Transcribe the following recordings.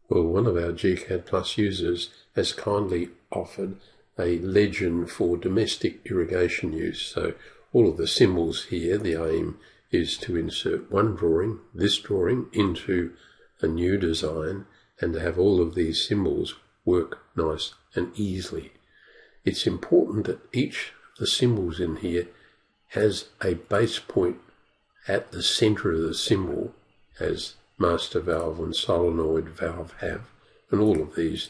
Well, one of our gCADPlus users has kindly offered a legend for domestic irrigation use. So all of the symbols here, the aim is to insert one drawing, this drawing, into a new design and to have all of these symbols work nice and easily. It's important that each of the symbols in here has a base point at the center of the symbol, as master valve and solenoid valve have, and all of these.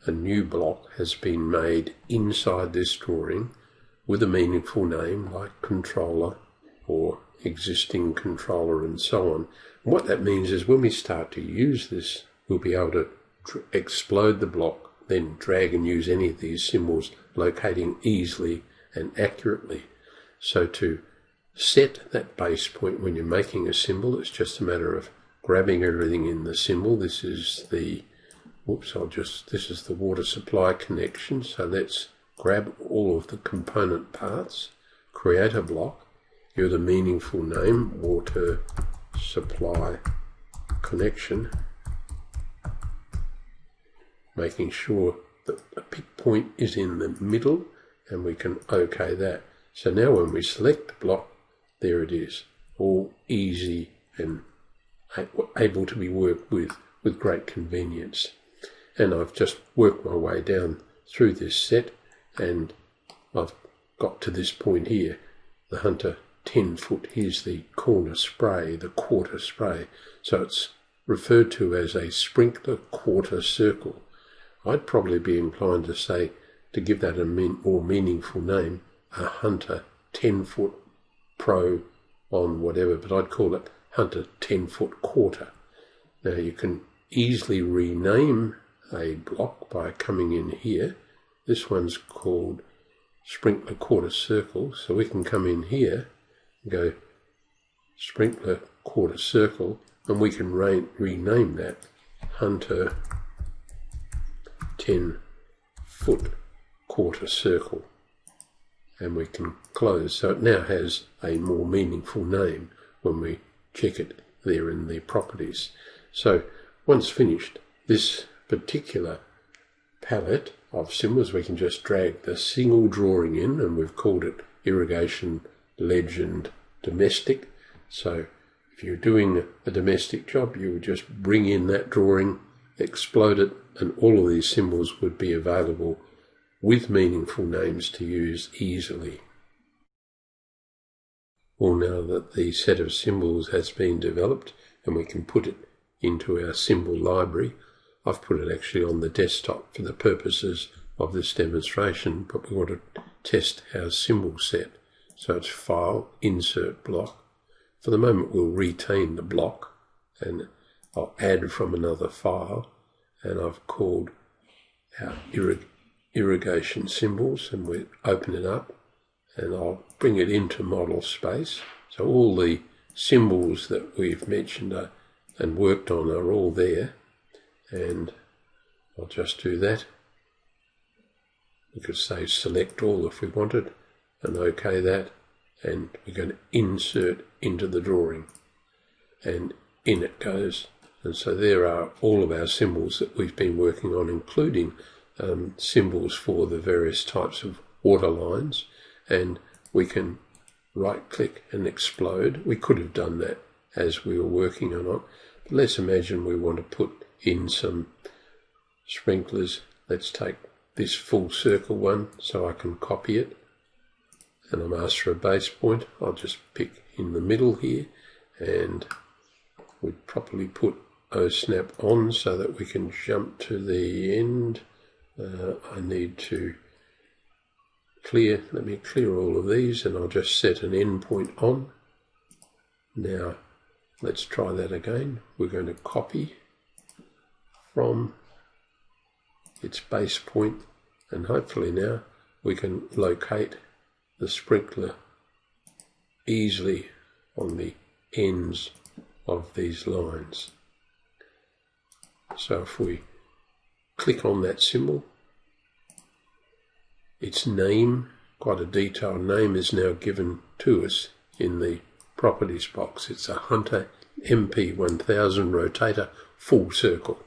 A new block has been made inside this drawing with a meaningful name like controller or existing controller and so on. And what that means is when we start to use this, we'll be able to explode the block, then drag and use any of these symbols, locating easily and accurately. So to set that base point when you're making a symbol, it's just a matter of grabbing everything in the symbol. This is the this is the water supply connection. So let's grab all of the component parts, create a block, give it a meaningful name, water supply connection, making sure that a pick point is in the middle, and we can OK that. So now when we select the block, there it is, all easy and able to be worked with great convenience. And I've just worked my way down through this set, and I've got to this point here, the Hunter 10 foot. Here's the corner spray, the quarter spray. So it's referred to as a sprinkler quarter circle. I'd probably be inclined to say, to give that a more meaningful name, a Hunter 10 foot pro on whatever, but I'd call it Hunter 10 foot quarter. Now you can easily rename a block by coming in here. This one's called sprinkler quarter circle, so we can come in here and go sprinkler quarter circle, and we can rename that Hunter 10 foot quarter circle, and we can close. So it now has a more meaningful name when we check it there in the properties. So once finished, this particular palette of symbols, we can just drag the single drawing in, and we've called it Irrigation Legend Domestic. So if you're doing a domestic job, you would just bring in that drawing, explode it, and all of these symbols would be available with meaningful names to use easily. Well, now that the set of symbols has been developed and we can put it into our symbol library, I've put it actually on the desktop for the purposes of this demonstration, but we want to test our symbol set. So it's File, Insert Block. For the moment we'll retain the block, and I'll add from another file, and I've called our irrigation symbols, and we'll open it up and I'll bring it into model space. So all the symbols that we've mentioned and worked on are all there, and I'll just do that. We could say select all if we wanted, and OK that, and we're going to insert into the drawing, and in it goes. And so there are all of our symbols that we've been working on, including symbols for the various types of water lines, and we can right click and explode. We could have done that as we were working on it, but let's imagine we want to put in some sprinklers. Let's take this full circle one so I can copy it, and I'm asked for a base point. I'll just pick in the middle here, and we'd properly put snap on so that we can jump to the end. I need to let me clear all of these, and I'll just set an endpoint on. Now let's try that again. We're going to copy from its base point, and hopefully now we can locate the sprinkler easily on the ends of these lines. So if we click on that symbol, its name, quite a detailed name, is now given to us in the properties box. It's a Hunter MP1000 rotator full circle.